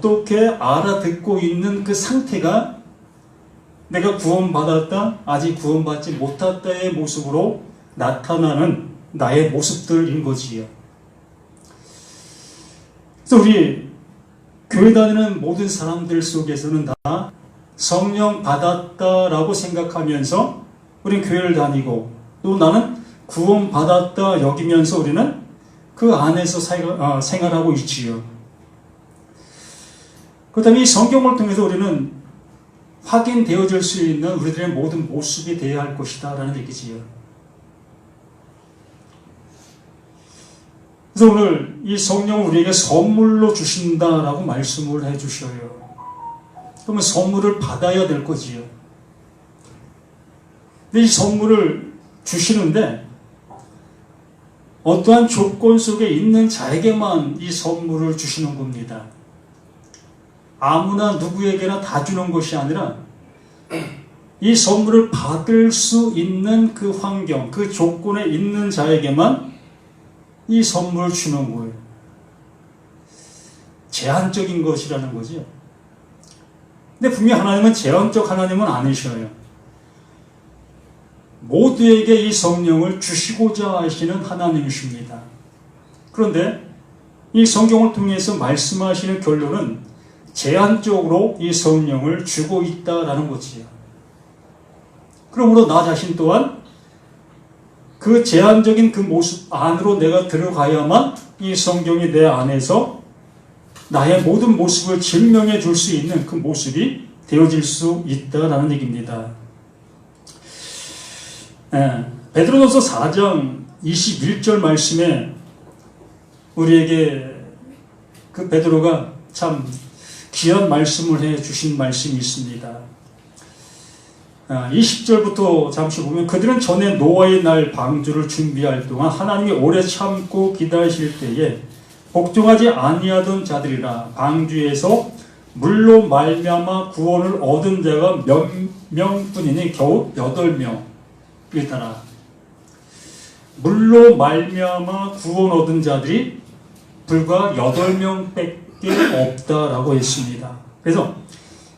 어떻게 알아듣고 있는 그 상태가 내가 구원받았다, 아직 구원받지 못했다의 모습으로 나타나는 나의 모습들인 거지요. 그래서 우리 교회 다니는 모든 사람들 속에서는 다 성령 받았다라고 생각하면서 우리는 교회를 다니고, 또 나는 구원받았다 여기면서 우리는 그 안에서 생활하고 있지요. 그렇다면 이 성경을 통해서 우리는 확인되어질 수 있는 우리들의 모든 모습이 되어야 할 것이다 라는 얘기지요. 그래서 오늘 이 성령을 우리에게 선물로 주신다라고 말씀을 해주셔요. 그러면 선물을 받아야 될 거지요. 근데 이 선물을 주시는데 어떠한 조건 속에 있는 자에게만 이 선물을 주시는 겁니다. 아무나 누구에게나 다 주는 것이 아니라 이 선물을 받을 수 있는 그 환경, 그 조건에 있는 자에게만 이 선물을 주는 거예요. 제한적인 것이라는 거죠. 근데 분명히 하나님은 제한적 하나님은 아니셔요. 모두에게 이 성령을 주시고자 하시는 하나님이십니다. 그런데 이 성경을 통해서 말씀하시는 결론은 제한적으로 이 성령을 주고 있다라는 거지요. 그러므로 나 자신 또한 그 제한적인 그 모습 안으로 내가 들어가야만 이 성경이 내 안에서 나의 모든 모습을 증명해 줄 수 있는 그 모습이 되어질 수 있다라는 얘기입니다. 베드로전서 4장 21절 말씀에 우리에게 그 베드로가 참 귀한 말씀을 해 주신 말씀이 있습니다. 20절부터 잠시 보면, 그들은 전에 노아의 날 방주를 준비할 동안 하나님이 오래 참고 기다리실 때에 복종하지 아니하던 자들이라. 방주에서 물로 말미암아 구원을 얻은 자가 몇 명뿐이니 겨우 8명이더라. 물로 말미암아 구원 얻은 자들이 불과 8명밖에 없다라고 했습니다. 그래서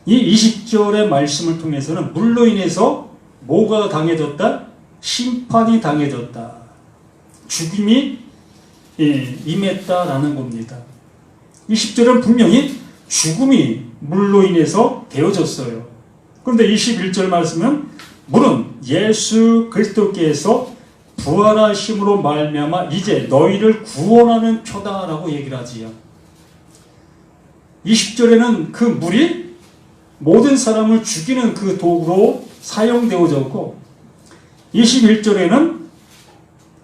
이 20절의 말씀을 통해서는 물로 인해서 뭐가 당해졌다? 심판이 당해졌다. 죽임이 임했다라는 겁니다. 20절은 분명히 죽음이 물로 인해서 되어졌어요. 그런데 21절 말씀은 물은 예수 그리스도께서 부활하심으로 말미암아 이제 너희를 구원하는 표다라고 얘기를 하지요. 20절에는 그 물이 모든 사람을 죽이는 그 도구로 사용되어졌고, 21절에는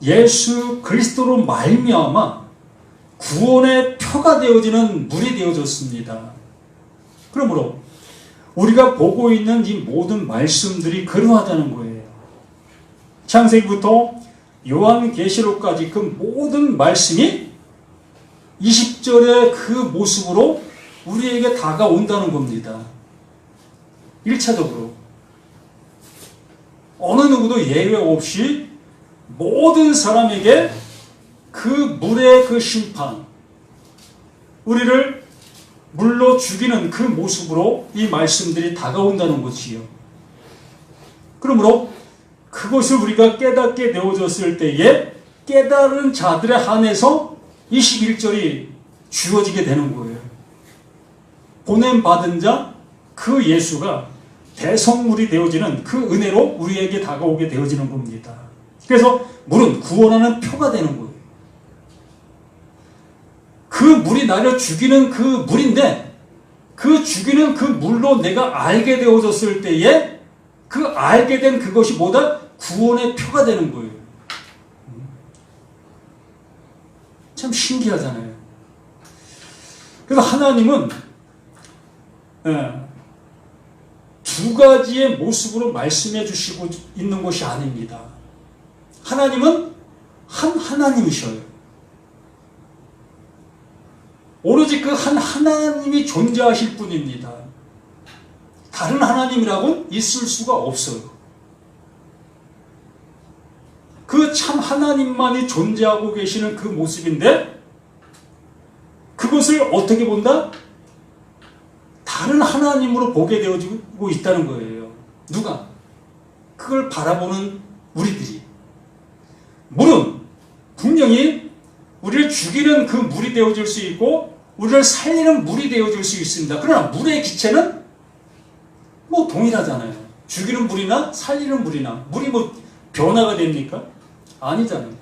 예수 그리스도로 말미암아 구원의 표가 되어지는 물이 되어졌습니다. 그러므로 우리가 보고 있는 이 모든 말씀들이 그러하다는 거예요. 창세기부터 요한계시록까지 그 모든 말씀이 20절의 그 모습으로 우리에게 다가온다는 겁니다. 1차적으로 어느 누구도 예외 없이 모든 사람에게 그 물의 그 심판, 우리를 물로 죽이는 그 모습으로 이 말씀들이 다가온다는 것이요. 그러므로 그것을 우리가 깨닫게 되어졌을 때에 깨달은 자들에 한해서 21절이 주어지게 되는 거예요. 보냄받은 자, 그 예수가 대성물이 되어지는 그 은혜로 우리에게 다가오게 되어지는 겁니다. 그래서 물은 구원하는 표가 되는 거예요. 그 물이 나를 죽이는 그 물인데, 그 죽이는 그 물로 내가 알게 되어졌을 때에 그 알게 된 그것이 뭐다? 구원의 표가 되는 거예요. 참 신기하잖아요. 그래서 하나님은 두 가지의 모습으로 말씀해 주시고 있는 것이 아닙니다. 하나님은 한 하나님이셔요. 오로지 그 한 하나님이 존재하실 뿐입니다. 다른 하나님이라고는 있을 수가 없어요. 그 참 하나님만이 존재하고 계시는 그 모습인데, 그것을 어떻게 본다? 다른 하나님으로 보게 되어지고 있다는 거예요. 누가? 그걸 바라보는 우리들이. 물은 분명히 우리를 죽이는 그 물이 되어질 수 있고 우리를 살리는 물이 되어질 수 있습니다. 그러나 물의 기체는 뭐 동일하잖아요. 죽이는 물이나 살리는 물이나 물이 뭐 변화가 됩니까? 아니잖아요.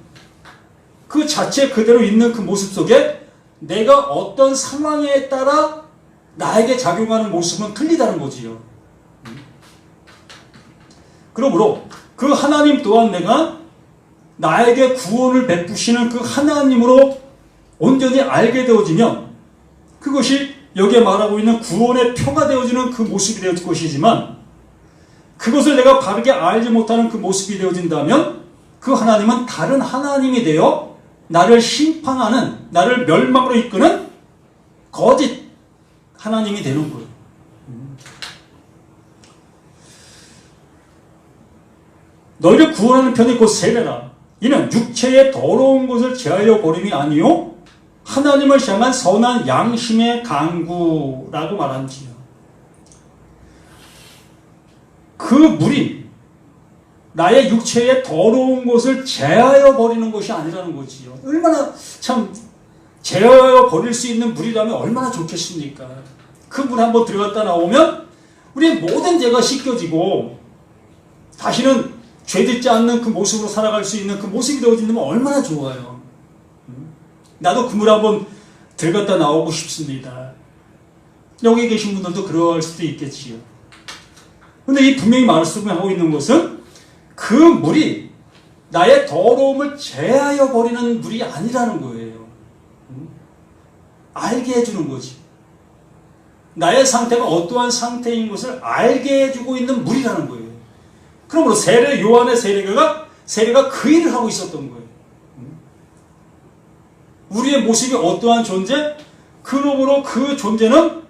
그 자체 그대로 있는 그 모습 속에 내가 어떤 상황에 따라 나에게 작용하는 모습은 틀리다는 거지요. 그러므로 그 하나님 또한 내가 나에게 구원을 베푸시는 그 하나님으로 온전히 알게 되어지면 그것이 여기에 말하고 있는 구원의 표가 되어지는 그 모습이 되어질 것이지만 그것을 내가 바르게 알지 못하는 그 모습이 되어진다면 그 하나님은 다른 하나님이 되어 나를 심판하는, 나를 멸망으로 이끄는 거짓 하나님이 되는 거예요. 너희를 구원하는 편이 곧 세례라. 이는 육체의 더러운 것을 제하여 버림이 아니요 하나님을 향한 선한 양심의 강구라고 말한지요. 그 물이 나의 육체의 더러운 것을 제하여 버리는 것이 아니라는 거지요. 얼마나 참 제하여 버릴 수 있는 물이라면 얼마나 좋겠습니까? 그 물에 한번 들어갔다 나오면 우리의 모든 죄가 씻겨지고 다시는 죄짓지 않는 그 모습으로 살아갈 수 있는 그 모습이 되어진다면 얼마나 좋아요. 나도 그 물에 한번 들어갔다 나오고 싶습니다. 여기 계신 분들도 그럴 수도 있겠지요. 그런데 이 분명히 말씀하고 있는 것은 그 물이 나의 더러움을 제하여 버리는 물이 아니라는 거예요. 알게 해주는 거지. 나의 상태가 어떠한 상태인 것을 알게 해주고 있는 물이라는 거예요. 그러므로 요한의 세례가 그 일을 하고 있었던 거예요. 우리의 모습이 어떠한 존재? 그러므로 그 존재는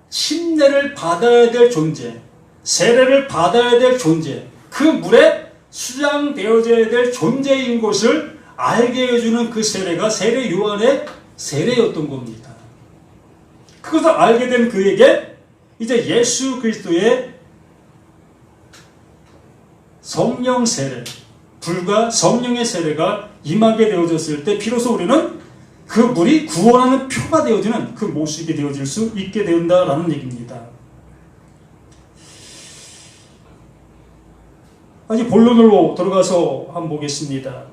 침례를 받아야 될 존재, 세례를 받아야 될 존재, 그 물에 수장되어져야 될 존재인 것을 알게 해주는 그 세례가 세례 요한의 세례였던 겁니다. 그것을 알게 된 그에게 이제 예수 그리스도의 성령 세례, 불과 성령의 세례가 임하게 되어졌을 때 비로소 우리는 그 물이 구원하는 표가 되어지는 그 모습이 되어질 수 있게 된다라는 얘기입니다. 아직 본론으로 들어가서 한번 보겠습니다.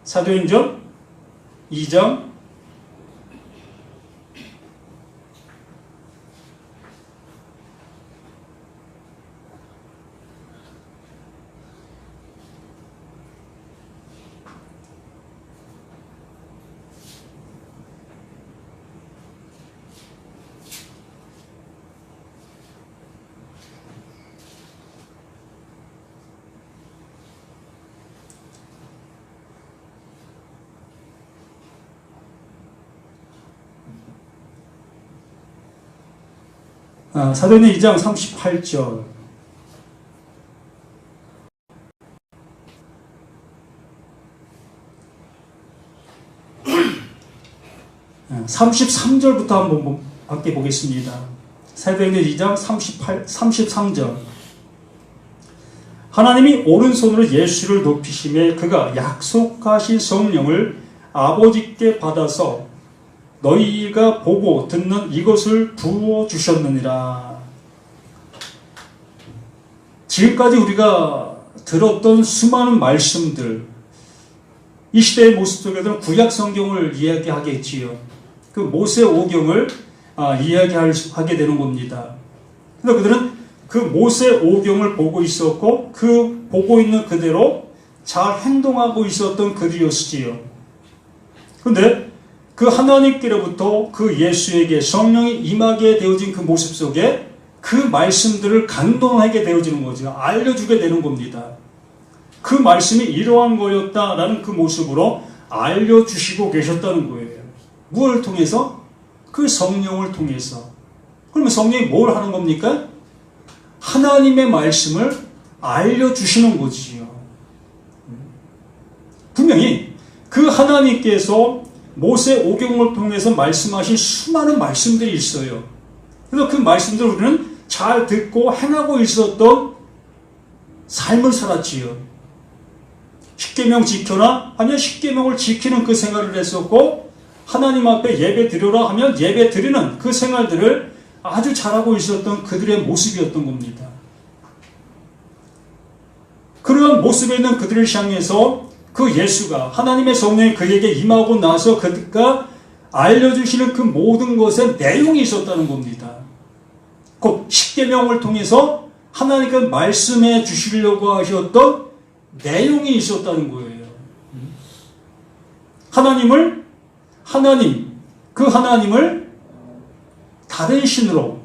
사도행전 2장 2장 38절 33절부터 한번 함께 보겠습니다. 사도행전 2장 33절 하나님이 오른손으로 예수를 높이심에 그가 약속하신 성령을 아버지께 받아서 너희가 보고 듣는 이것을 부어주셨느니라. 지금까지 우리가 들었던 수많은 말씀들, 이 시대의 모습 속에서는 구약 성경을 이야기하겠지요. 그 모세 오경을 이야기하게 되는 겁니다. 그래서 그들은 그 모세 오경을 보고 있었고 그 보고 있는 그대로 잘 행동하고 있었던 그들이었지요. 그런데 그 하나님께로부터 그 예수에게 성령이 임하게 되어진 그 모습 속에 그 말씀들을 강동하게 되어지는 거죠. 알려주게 되는 겁니다. 그 말씀이 이러한 거였다라는 그 모습으로 알려주시고 계셨다는 거예요. 무엇을 통해서? 그 성령을 통해서. 그러면 성령이 뭘 하는 겁니까? 하나님의 말씀을 알려주시는 거지요. 분명히 그 하나님께서 모세 오경을 통해서 말씀하신 수많은 말씀들이 있어요. 그래서 그 말씀들을 우리는 잘 듣고 행하고 있었던 삶을 살았지요. 십계명 지켜라 하면 십계명을 지키는 그 생활을 했었고, 하나님 앞에 예배 드려라 하면 예배 드리는 그 생활들을 아주 잘하고 있었던 그들의 모습이었던 겁니다. 그런 모습에 있는 그들을 향해서 그 예수가, 하나님의 성령이 그에게 임하고 나서 그가 알려주시는 그 모든 것에 내용이 있었다는 겁니다. 곧 십계명을 통해서 하나님께 말씀해 주시려고 하셨던 내용이 있었다는 거예요. 하나님을 다른 신으로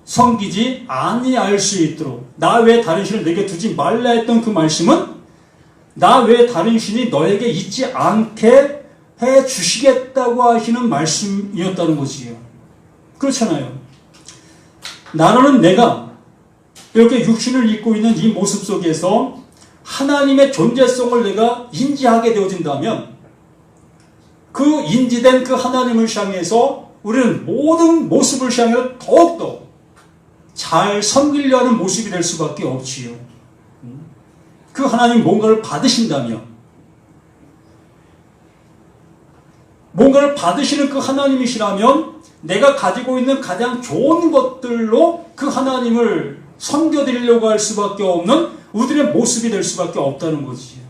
섬기지 아니할 수 있도록, 나 외에 다른 신을 내게 두지 말라 했던 그 말씀은 나 외에 다른 신이 너에게 있지 않게 해 주시겠다고 하시는 말씀이었다는 거지요. 그렇잖아요. 나는 내가 이렇게 육신을 입고 있는 이 모습 속에서 하나님의 존재성을 내가 인지하게 되어진다면, 그 인지된 그 하나님을 향해서 우리는 모든 모습을 향해 더욱더 잘 섬기려 하는 모습이 될 수밖에 없지요. 그 하나님 뭔가를 받으신다면, 뭔가를 받으시는 그 하나님이시라면 내가 가지고 있는 가장 좋은 것들로 그 하나님을 섬겨드리려고 할 수밖에 없는 우리의 모습이 될 수밖에 없다는 거지.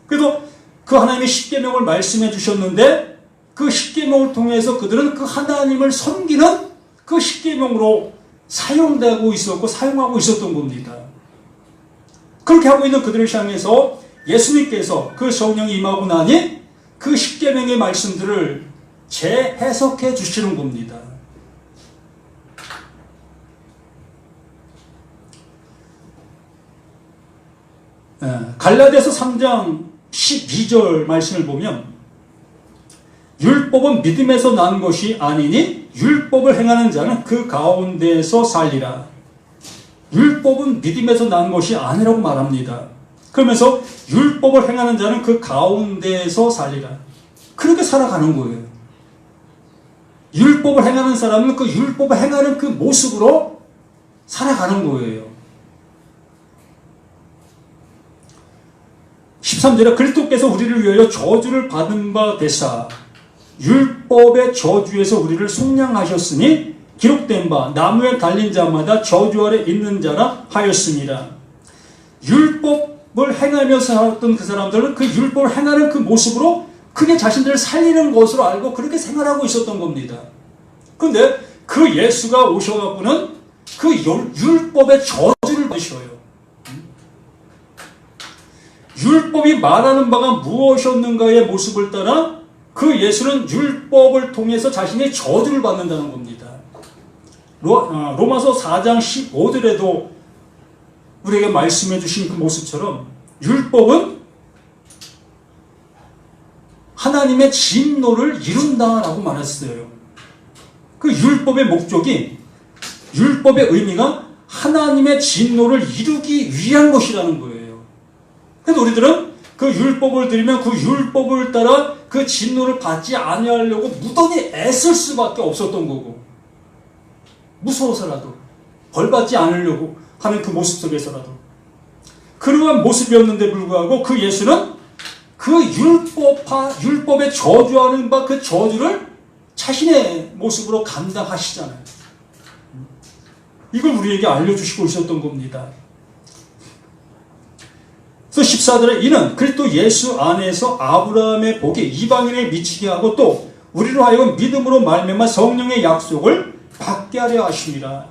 그래도 그 하나님의 십계명을 말씀해 주셨는데, 그 십계명을 통해서 그들은 그 하나님을 섬기는 그 십계명으로 사용되고 있었고 사용하고 있었던 겁니다. 그렇게 하고 있는 그들을 향해서 예수님께서 그 성령이 임하고 나니 그 십계명의 말씀들을 재해석해 주시는 겁니다. 갈라디아서 3장 12절 말씀을 보면, 율법은 믿음에서 난 것이 아니니 율법을 행하는 자는 그 가운데에서 살리라. 율법은 믿음에서 난 것이 아니라고 말합니다. 그러면서 율법을 행하는 자는 그 가운데에서 살리라. 그렇게 살아가는 거예요. 율법을 행하는 사람은 그 율법을 행하는 그 모습으로 살아가는 거예요. 13절에 그리스도께서 우리를 위하여 저주를 받은 바 되사 율법의 저주에서 우리를 속량하셨으니 기록된 바 나무에 달린 자마다 저주 아래 있는 자라 하였습니다. 율법을 행하면서 살았던 그 사람들은 그 율법을 행하는 그 모습으로 그게 자신들을 살리는 것으로 알고 그렇게 생활하고 있었던 겁니다. 그런데 그 예수가 오셔갖고는 그 율법의 저주를 받으셔요. 율법이 말하는 바가 무엇이었는가의 모습을 따라 그 예수는 율법을 통해서 자신의 저주를 받는다는 겁니다. 로마서 4장 15절에도 우리에게 말씀해 주신 그 모습처럼 율법은 하나님의 진노를 이룬다라고 말했어요. 그 율법의 목적이, 율법의 의미가 하나님의 진노를 이루기 위한 것이라는 거예요. 그래서 우리들은 그 율법을 들으면 그 율법을 따라 그 진노를 받지 아니하려고 무던히 애쓸 수밖에 없었던 거고, 무서워서라도 벌받지 않으려고 하는 그 모습 속에서라도 그러한 모습이었는데 불구하고 그 예수는 그 율법에 저주하는 바 그 저주를 자신의 모습으로 감당하시잖아요. 이걸 우리에게 알려주시고 있었던 겁니다. 그래서 14절에 이는 그리스도 예수 안에서 아브라함의 복이 이방인에 미치게 하고 또 우리로 하여금 믿음으로 말미암아 성령의 약속을 받게 하려 하심이라.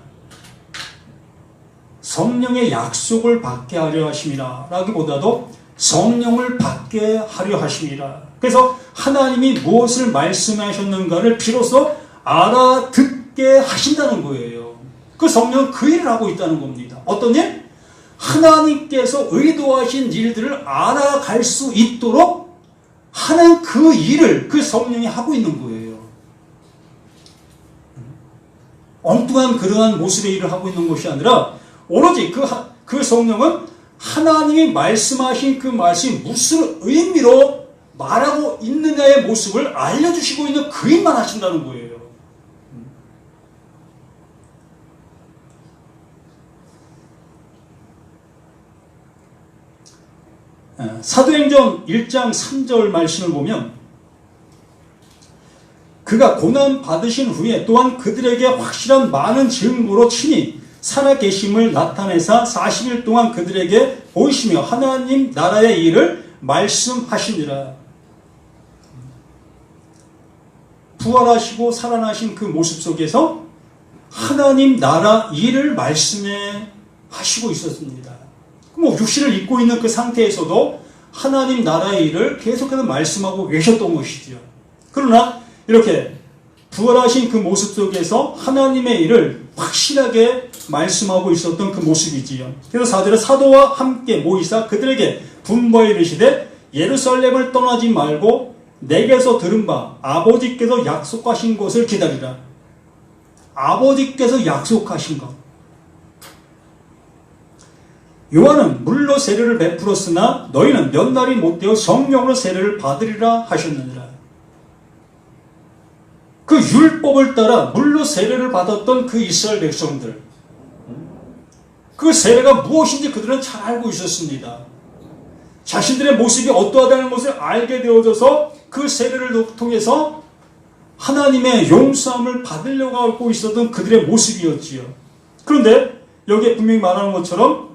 성령의 약속을 받게 하려 하심이라 라기보다도 성령을 받게 하려 하심이라. 그래서 하나님이 무엇을 말씀하셨는가를 비로소 알아듣게 하신다는 거예요. 그 성령은 그 일을 하고 있다는 겁니다. 어떤 일? 하나님께서 의도하신 일들을 알아갈 수 있도록 하는 그 일을 그 성령이 하고 있는 거예요. 엉뚱한 그러한 모습의 일을 하고 있는 것이 아니라 오로지 그 성령은 하나님이 말씀하신 그 말씀이 무슨 의미로 말하고 있느냐의 모습을 알려주시고 있는 그 일만 하신다는 거예요. 사도행전 1장 3절 말씀을 보면 그가 고난 받으신 후에 또한 그들에게 확실한 많은 증거로 친히 살아계심을 나타내사 40일 동안 그들에게 보이시며 하나님 나라의 일을 말씀하시니라. 부활하시고 살아나신 그 모습 속에서 하나님 나라 일을 말씀해 하시고 있었습니다. 육신을 입고 있는 그 상태에서도 하나님 나라의 일을 계속해서 말씀하고 계셨던 것이지요. 그러나 이렇게 부활하신 그 모습 속에서 하나님의 일을 확실하게 말씀하고 있었던 그 모습이지요. 그래서 4절에 사도와 함께 모이사 그들에게 분부하여 이르시되 예루살렘을 떠나지 말고 내게서 들은 바 아버지께서 약속하신 것을 기다리라. 아버지께서 약속하신 것. 요한은 물로 세례를 베풀었으나 너희는 몇 날이 못되어 성령으로 세례를 받으리라 하셨느니라. 그 율법을 따라 물로 세례를 받았던 그 이스라엘 백성들, 그 세례가 무엇인지 그들은 잘 알고 있었습니다. 자신들의 모습이 어떠하다는 것을 알게 되어져서 그 세례를 통해서 하나님의 용서함을 받으려고 하고 있었던 그들의 모습이었지요. 그런데 여기에 분명히 말하는 것처럼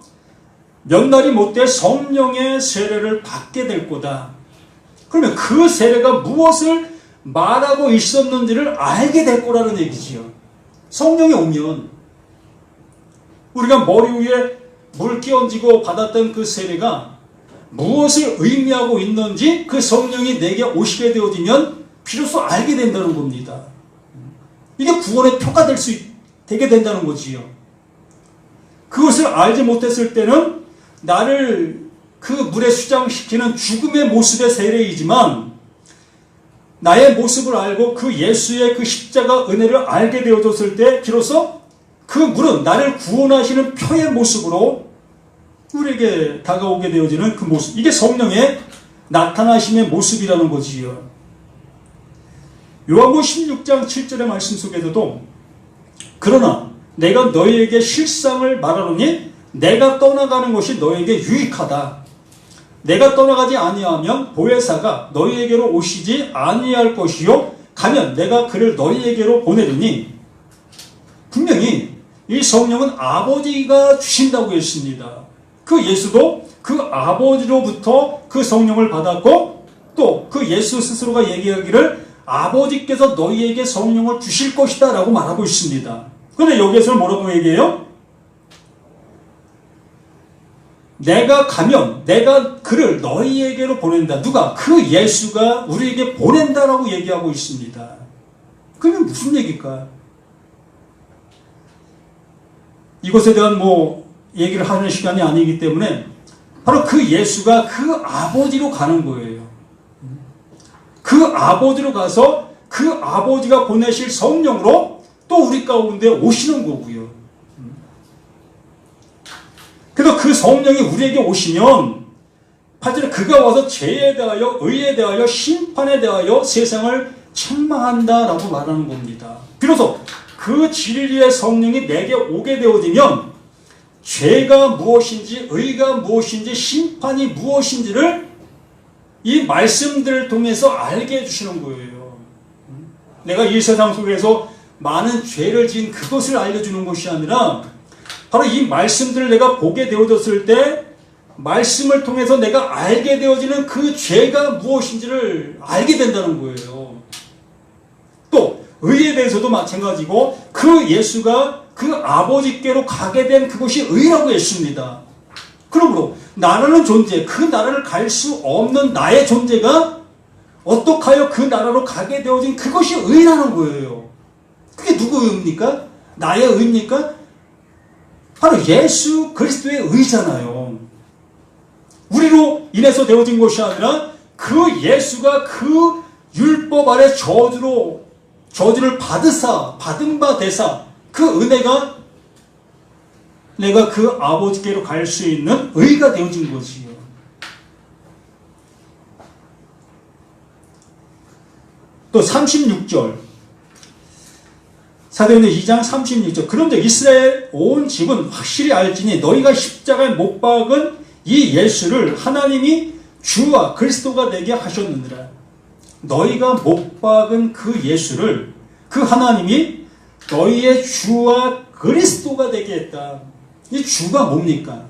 몇 날이 못돼 성령의 세례를 받게 될 거다. 그러면 그 세례가 무엇을 말하고 있었는지를 알게 될 거라는 얘기지요. 성령이 오면 우리가 머리 위에 물 끼얹고 받았던 그 세례가 무엇을 의미하고 있는지 그 성령이 내게 오시게 되어지면 비로소 알게 된다는 겁니다. 이게 구원의 표가 되게 된다는 거지요. 그것을 알지 못했을 때는 나를 그 물에 수장시키는 죽음의 모습의 세례이지만 나의 모습을 알고 그 예수의 그 십자가 은혜를 알게 되어졌을 때 비로소 그 물은 나를 구원하시는 표의 모습으로 우리에게 다가오게 되어지는 그 모습. 이게 성령의 나타나심의 모습이라는 거지요. 요한복음 16장 7절의 말씀 속에서도 그러나 내가 너희에게 실상을 말하노니 내가 떠나가는 것이 너희에게 유익하다. 내가 떠나가지 아니하면 보혜사가 너희에게로 오시지 아니할 것이요 가면 내가 그를 너희에게로 보내리니. 분명히 이 성령은 아버지가 주신다고 했습니다. 그 예수도 그 아버지로부터 그 성령을 받았고 또 그 예수 스스로가 얘기하기를 아버지께서 너희에게 성령을 주실 것이다 라고 말하고 있습니다. 그런데 여기에서 뭐라고 얘기해요? 내가 가면 내가 그를 너희에게로 보낸다. 누가? 그 예수가 우리에게 보낸다라고 얘기하고 있습니다. 그러면 무슨 얘기일까? 이것에 대한 얘기를 하는 시간이 아니기 때문에 바로 그 예수가 그 아버지로 가는 거예요. 그 아버지로 가서 그 아버지가 보내실 성령으로 또 우리 가운데 오시는 거고요. 그래서 그 성령이 우리에게 오시면 8절에 그가 와서 죄에 대하여 의에 대하여 심판에 대하여 세상을 책망한다라고 말하는 겁니다. 비로소 그 진리의 성령이 내게 오게 되어지면 죄가 무엇인지 의가 무엇인지 심판이 무엇인지를 이 말씀들을 통해서 알게 해주시는 거예요. 내가 이 세상 속에서 많은 죄를 지은 그것을 알려주는 것이 아니라 바로 이 말씀들을 내가 보게 되어졌을 때 말씀을 통해서 내가 알게 되어지는 그 죄가 무엇인지를 알게 된다는 거예요. 또 의에 대해서도 마찬가지고 그 예수가 그 아버지께로 가게 된 그것이 의라고 했습니다. 그러므로 나라는 존재, 그 나라를 갈 수 없는 나의 존재가 어떻게 하여 그 나라로 가게 되어진 그것이 의라는 거예요. 그게 누구의 의입니까? 나의 의입니까? 바로 예수 그리스도의 의잖아요. 우리로 인해서 되어진 것이 아니라 그 예수가 그 율법 아래 저주를 받은 바 되사 그 은혜가 내가 그 아버지께로 갈 수 있는 의가 되어진 거지요. 또 36절 사도행전 2장 36절 그런즉 이스라엘 온 집은 확실히 알지니 너희가 십자가에 못 박은 이 예수를 하나님이 주와 그리스도가 되게 하셨느니라. 너희가 못 박은 그 예수를 그 하나님이 너희의 주와 그리스도가 되게 했다. 이 주가 뭡니까?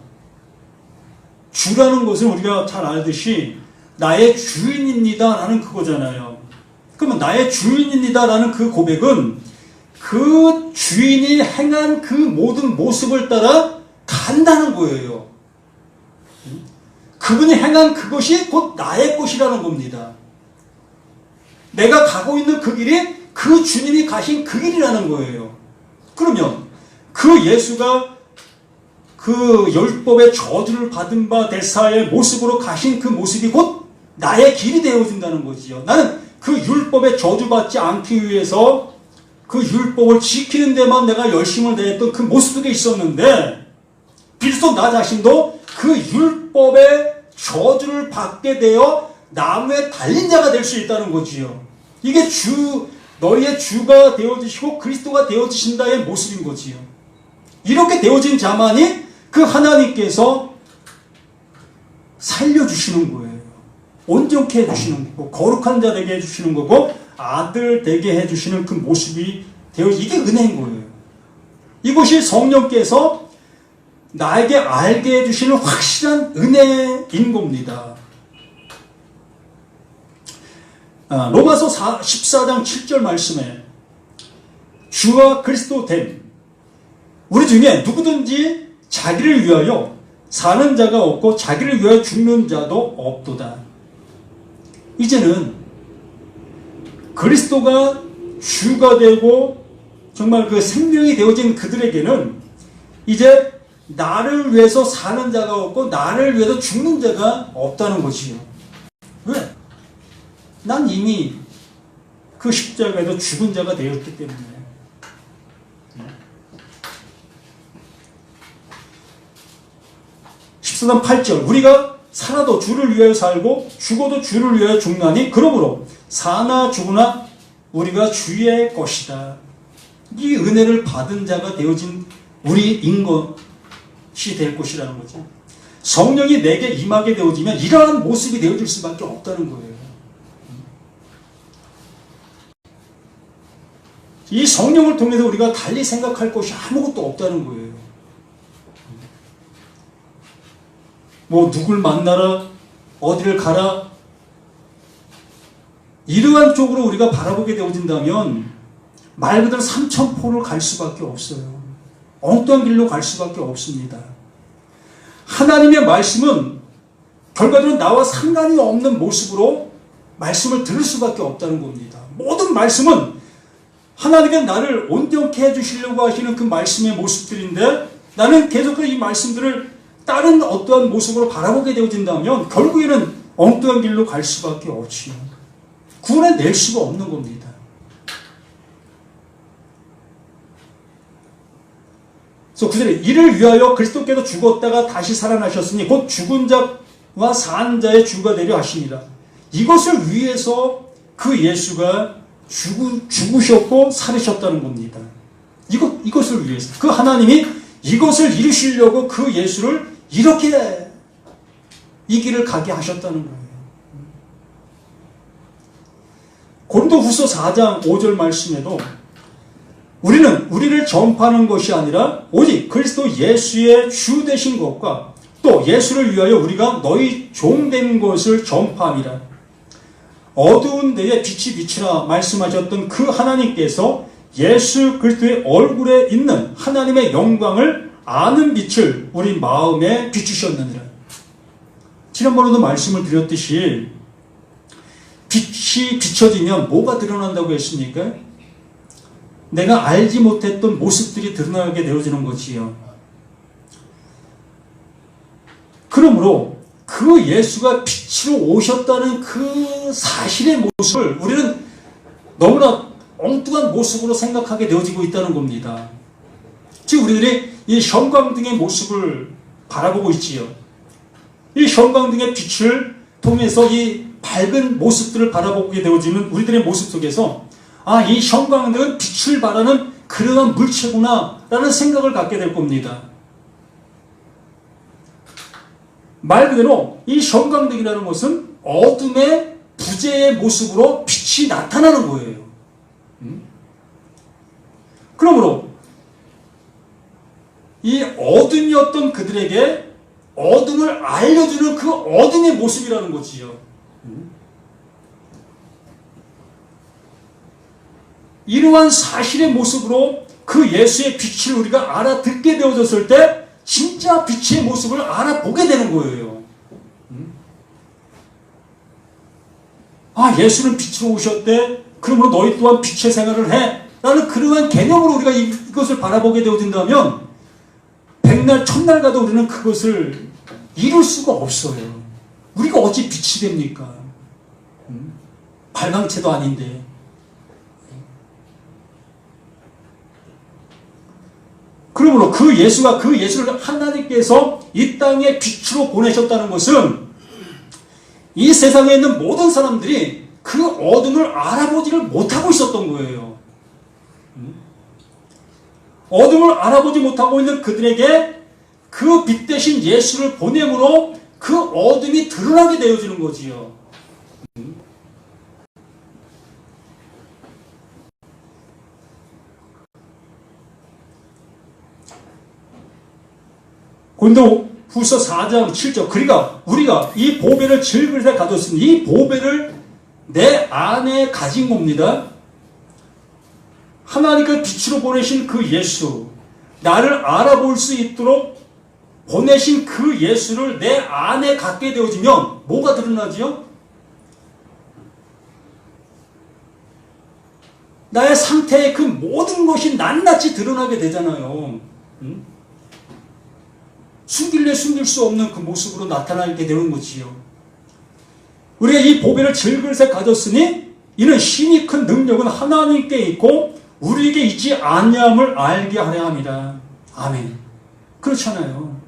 주라는 것은 우리가 잘 알듯이 나의 주인입니다 라는 그거잖아요. 그러면 나의 주인입니다 라는 그 고백은 그 주인이 행한 그 모든 모습을 따라 간다는 거예요. 그분이 행한 그것이 곧 나의 것이라는 겁니다. 내가 가고 있는 그 길이 그 주님이 가신 그 길이라는 거예요. 그러면 그 예수가 그 율법의 저주를 받은 바 대사의 모습으로 가신 그 모습이 곧 나의 길이 되어진다는 거지요. 나는 그 율법의 저주받지 않기 위해서 그 율법을 지키는 데만 내가 열심을 다했던 그 모습 속에 있었는데 비로소 나 자신도 그 율법의 저주를 받게 되어 나무에 달린 자가 될 수 있다는 거지요. 이게 너희의 주가 되어지시고 그리스도가 되어지신다의 모습인 거지요. 이렇게 되어진 자만이 그 하나님께서 살려주시는 거예요. 온전케 해주시는 거고 거룩한 자 되게 해주시는 거고 아들 되게 해주시는 그 모습이 이게 은혜인 거예요. 이것이 성령께서 나에게 알게 해주시는 확실한 은혜인 겁니다. 로마서 14장 7절 말씀에 주와 그리스도 됨 우리 중에 누구든지 자기를 위하여 사는 자가 없고 자기를 위하여 죽는 자도 없도다. 이제는 그리스도가 주가 되고 정말 그 생명이 되어진 그들에게는 이제 나를 위해서 사는 자가 없고 나를 위해서 죽는 자가 없다는 것이요. 왜? 난 이미 그 십자가에서 죽은 자가 되었기 때문에. 14장 8절 우리가 살아도 주를 위하여 살고 죽어도 주를 위하여 죽나니 그러므로 사나 죽으나 우리가 주의 것이다. 이 은혜를 받은 자가 되어진 우리인 것이 될 것이라는 거죠. 성령이 내게 임하게 되어지면 이러한 모습이 되어질 수밖에 없다는 거예요. 이 성령을 통해서 우리가 달리 생각할 것이 아무것도 없다는 거예요. 뭐 누굴 만나라, 어디를 가라, 이러한 쪽으로 우리가 바라보게 되어진다면 말 그대로 삼천포를 갈 수밖에 없어요. 엉뚱한 길로 갈 수밖에 없습니다. 하나님의 말씀은 결과적으로 나와 상관이 없는 모습으로 말씀을 들을 수밖에 없다는 겁니다. 모든 말씀은 하나님의 나를 온전케 해주시려고 하시는 그 말씀의 모습들인데 나는 계속 이 말씀들을 다른 어떠한 모습으로 바라보게 되어진다면 결국에는 엉뚱한 길로 갈 수밖에 없지요. 구원해낼 수가 없는 겁니다. 그래서 구절에 이를 위하여 그리스도께서 죽었다가 다시 살아나셨으니 곧 죽은 자와 산 자의 주가 되려 하시니라. 이것을 위해서 그 예수가 죽으셨고 살으셨다는 겁니다. 이것을 위해서 그 하나님이 이것을 이루시려고 그 예수를 이렇게 이 길을 가게 하셨다는 거예요. 고린도후서 4장 5절 말씀에도 우리를 전파하는 것이 아니라 오직 그리스도 예수의 주 되신 것과 또 예수를 위하여 우리가 너희 종된 것을 전파함이라. 어두운 데에 빛이 비치라 말씀하셨던 그 하나님께서 예수 그리스도의 얼굴에 있는 하나님의 영광을 아는 빛을 우리 마음에 비추셨느니라. 지난번에도 말씀을 드렸듯이 빛이 비춰지면 뭐가 드러난다고 했습니까? 내가 알지 못했던 모습들이 드러나게 되어지는 거지요. 그러므로 그 예수가 빛으로 오셨다는 그 사실의 모습을 우리는 너무나 엉뚱한 모습으로 생각하게 되어지고 있다는 겁니다. 지금 우리들이 이 형광등의 모습을 바라보고 있지요. 이 형광등의 빛을 통해서 이 밝은 모습들을 바라보게 되어지는 우리들의 모습 속에서 이 형광등은 빛을 발하는 그러한 물체구나 라는 생각을 갖게 될 겁니다. 말 그대로 이 형광등이라는 것은 어둠의 부재의 모습으로 빛이 나타나는 거예요. 그러므로 이 어둠이었던 그들에게 어둠을 알려주는 그 어둠의 모습이라는 거지요. 이러한 사실의 모습으로 그 예수의 빛을 우리가 알아듣게 되어졌을 때 진짜 빛의 모습을 알아보게 되는 거예요. 예수는 빛으로 오셨대. 그러므로 너희 또한 빛의 생활을 해. 라는 그러한 개념으로 우리가 이것을 바라보게 되어진다면 백날 천날 가도 우리는 그것을 이룰 수가 없어요. 우리가 어찌 빛이 됩니까? 발광체도 아닌데. 그러므로 그 예수를 하나님께서 이 땅에 빛으로 보내셨다는 것은 이 세상에 있는 모든 사람들이 그 어둠을 알아보지를 못하고 있었던 거예요. 어둠을 알아보지 못하고 있는 그들에게 그 빛 대신 예수를 보냄으로 그 어둠이 드러나게 되어지는 거지요. 고린도후서 4장 7절 그러니까 우리가 이 보배를 질그릇에 가뒀으니 이 보배를 내 안에 가진 겁니다. 하나님께서 빛으로 보내신 그 예수, 나를 알아볼 수 있도록 보내신 그 예수를 내 안에 갖게 되어지면 뭐가 드러나지요? 나의 상태의 그 모든 것이 낱낱이 드러나게 되잖아요. 숨길래 숨길 수 없는 그 모습으로 나타나게 되는 거지요. 우리가 이 보배를 질그릇에 가졌으니 이는 힘이 큰 능력은 하나님께 있고 우리에게 있지 아니함을 알게 하려 함이라. 아멘. 그렇잖아요.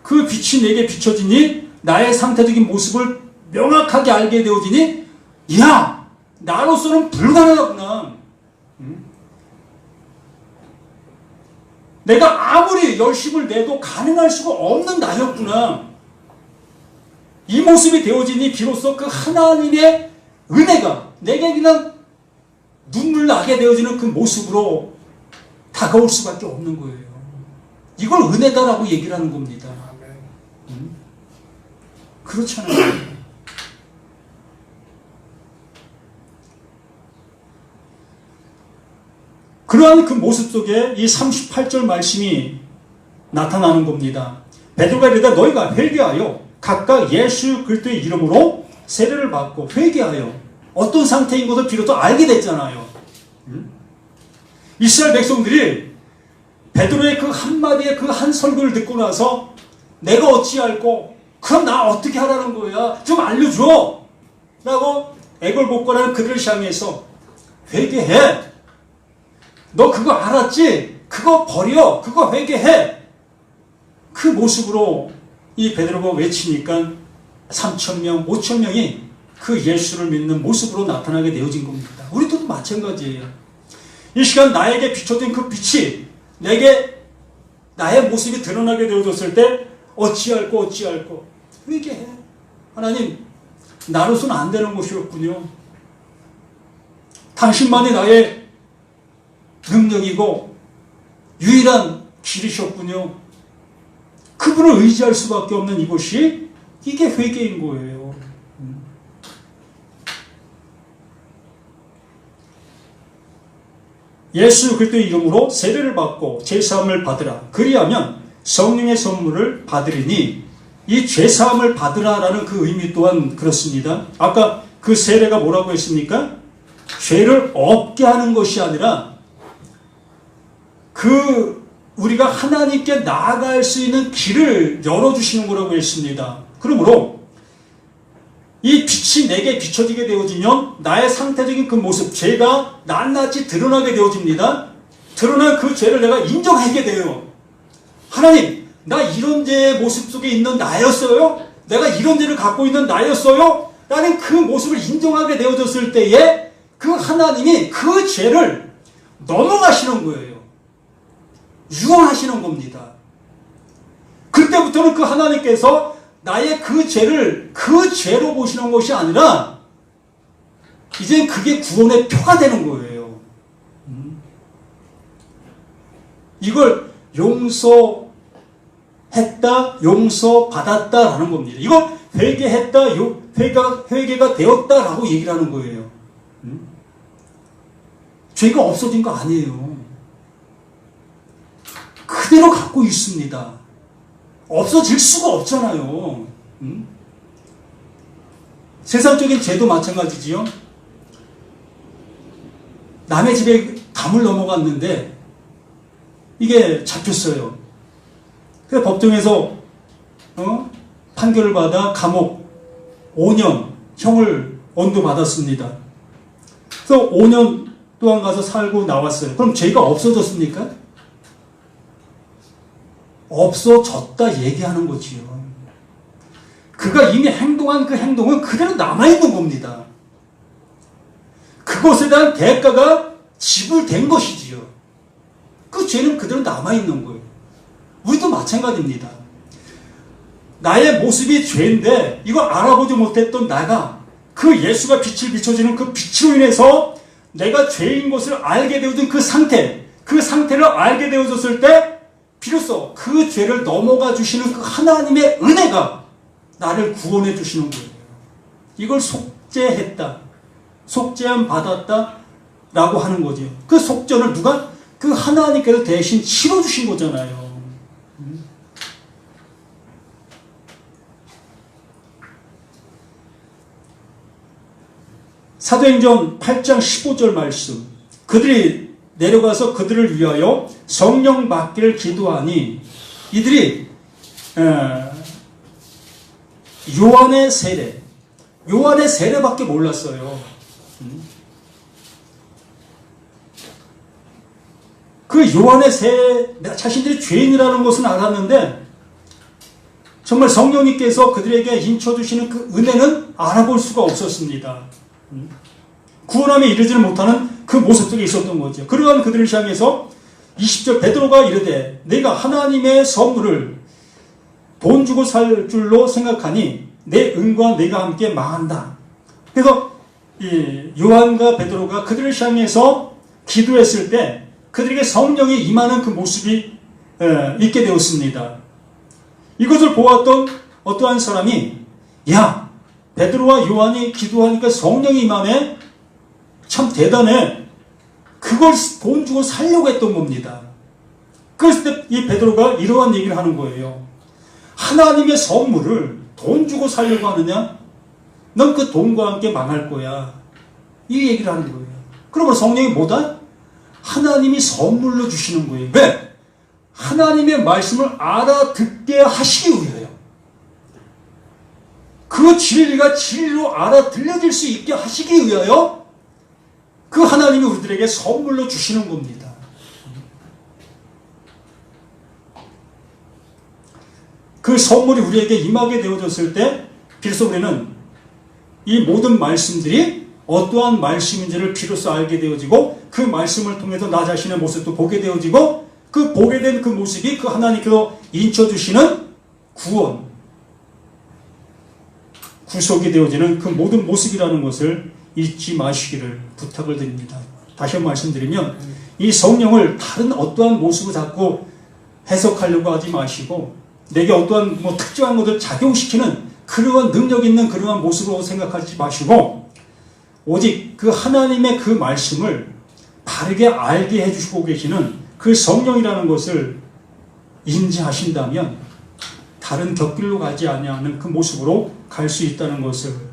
그 빛이 내게 비춰지니 나의 상태적인 모습을 명확하게 알게 되어지니 야! 나로서는 불가능하구나. 내가 아무리 열심을 내도 가능할 수가 없는 나였구나. 이 모습이 되어지니 비로소 그 하나님의 은혜가 내게 그냥 눈물 나게 되어지는 그 모습으로 다가올 수밖에 없는 거예요. 이걸 은혜다라고 얘기를 하는 겁니다. 그렇잖아요. 그러한 그 모습 속에 이 38절 말씀이 나타나는 겁니다. 베드로가 이르되 너희가 회개하여 각각 예수 그리스도의 이름으로 세례를 받고 회개하여 어떤 상태인 것을 비로소 알게 됐잖아요. 이스라엘 백성들이 베드로의 그 한마디의 그 한 설교를 듣고 나서 내가 어찌 알고 그럼 나 어떻게 하라는 거야? 좀 알려줘! 라고 애걸복걸하는 그들을 향해서 회개해! 너 그거 알았지? 그거 버려! 그거 회개해! 그 모습으로 이 베드로가 외치니까 3,000명, 5,000명이 그 예수를 믿는 모습으로 나타나게 되어진 겁니다. 우리도 마찬가지예요. 이 시간 나에게 비춰진 그 빛이 내게 나의 모습이 드러나게 되어졌을 때 어찌할꼬 회개해. 하나님 나로서는 안 되는 것이었군요. 당신만이 나의 능력이고 유일한 길이셨군요. 그분을 의지할 수밖에 없는 이것이 이게 회개인 거예요. 예수 그리스도의 이름으로 세례를 받고 죄사함을 받으라. 그리하면 성령의 선물을 받으리니 이 죄사함을 받으라라는 그 의미 또한 그렇습니다. 아까 그 세례가 뭐라고 했습니까? 죄를 없게 하는 것이 아니라 우리가 하나님께 나아갈 수 있는 길을 열어주시는 거라고 했습니다. 그러므로 이 빛이 내게 비춰지게 되어지면 나의 상태적인 그 모습, 죄가 낱낱이 드러나게 되어집니다. 드러난 그 죄를 내가 인정하게 돼요. 하나님, 나 이런 죄의 모습 속에 있는 나였어요? 내가 이런 죄를 갖고 있는 나였어요? 라는 그 모습을 인정하게 되어졌을 때에 그 하나님이 그 죄를 넘어가시는 거예요. 유언하시는 겁니다. 그때부터는 그 하나님께서 나의 그 죄를 그 죄로 보시는 것이 아니라 이제 그게 구원의 표가 되는 거예요. 이걸 용서했다, 용서받았다라는 겁니다. 이걸 회개했다, 회개가 되었다라고 얘기를 하는 거예요. 죄가 없어진 거 아니에요. 그대로 갖고 있습니다. 없어질 수가 없잖아요. 세상적인 죄도 마찬가지지요. 남의 집에 감을 넘어갔는데 이게 잡혔어요. 그래서 법정에서 판결을 받아 감옥 5년 형을 언도받았습니다. 그래서 5년 동안 가서 살고 나왔어요. 그럼 죄가 없어졌습니까? 없어졌다 얘기하는 거지요. 그가 이미 행동한 그 행동은 그대로 남아있는 겁니다. 그것에 대한 대가가 지불된 것이지요. 그 죄는 그대로 남아있는 거예요. 우리도 마찬가지입니다. 나의 모습이 죄인데 이걸 알아보지 못했던 나가 그 예수가 빛을 비춰주는 그 빛으로 인해서 내가 죄인 것을 알게 되어진 그 상태를 알게 되어졌을 때 비로소 그 죄를 넘어가 주시는 그 하나님의 은혜가 나를 구원해 주시는 거예요. 이걸 속죄했다, 속죄함 받았다 라고 하는 거죠. 그 속죄를 누가? 그 하나님께서 대신 치러주신 거잖아요. 사도행전 8장 15절 말씀, 그들이 내려가서 그들을 위하여 성령 받기를 기도하니 이들이 요한의 세례밖에 몰랐어요. 그 요한의 세례, 자신들이 죄인이라는 것은 알았는데 정말 성령님께서 그들에게 인쳐주시는 그 은혜는 알아볼 수가 없었습니다. 구원함에 이르지는 못하는 그 모습 속에 있었던 거죠. 그러한 그들을 향해서 20절 베드로가 이르되 내가 하나님의 선물을 돈 주고 살 줄로 생각하니 내 은과 내가 함께 망한다. 그래서 이 요한과 베드로가 그들을 향해서 기도했을 때 그들에게 성령이 임하는 그 모습이 있게 되었습니다. 이것을 보았던 어떠한 사람이 야, 베드로와 요한이 기도하니까 성령이 임하네? 참 대단해. 그걸 돈 주고 살려고 했던 겁니다. 그랬을 때 이 베드로가 이러한 얘기를 하는 거예요. 하나님의 선물을 돈 주고 살려고 하느냐? 넌 그 돈과 함께 망할 거야. 이 얘기를 하는 거예요. 그러면 성령이 뭐다? 하나님이 선물로 주시는 거예요. 왜? 하나님의 말씀을 알아듣게 하시기 위하여. 그 진리가 진리로 알아들려질 수 있게 하시기 위하여 그 하나님이 우리들에게 선물로 주시는 겁니다. 그 선물이 우리에게 임하게 되어졌을 때 비로소 우리는 이 모든 말씀들이 어떠한 말씀인지를 비로소 알게 되어지고 그 말씀을 통해서 나 자신의 모습도 보게 되어지고 그 보게 된 그 모습이 그 하나님께서 인쳐주시는 구원, 구속이 되어지는 그 모든 모습이라는 것을 잊지 마시기를 부탁을 드립니다. 다시 한번 말씀드리면 이 성령을 다른 어떠한 모습을 자꾸 해석하려고 하지 마시고 내게 어떠한 특정한 것을 작용시키는 그러한 능력 있는 그러한 모습으로 생각하지 마시고 오직 그 하나님의 그 말씀을 바르게 알게 해주시고 계시는 그 성령이라는 것을 인지하신다면 다른 곁길로 가지 아니하는 그 모습으로 갈 수 있다는 것을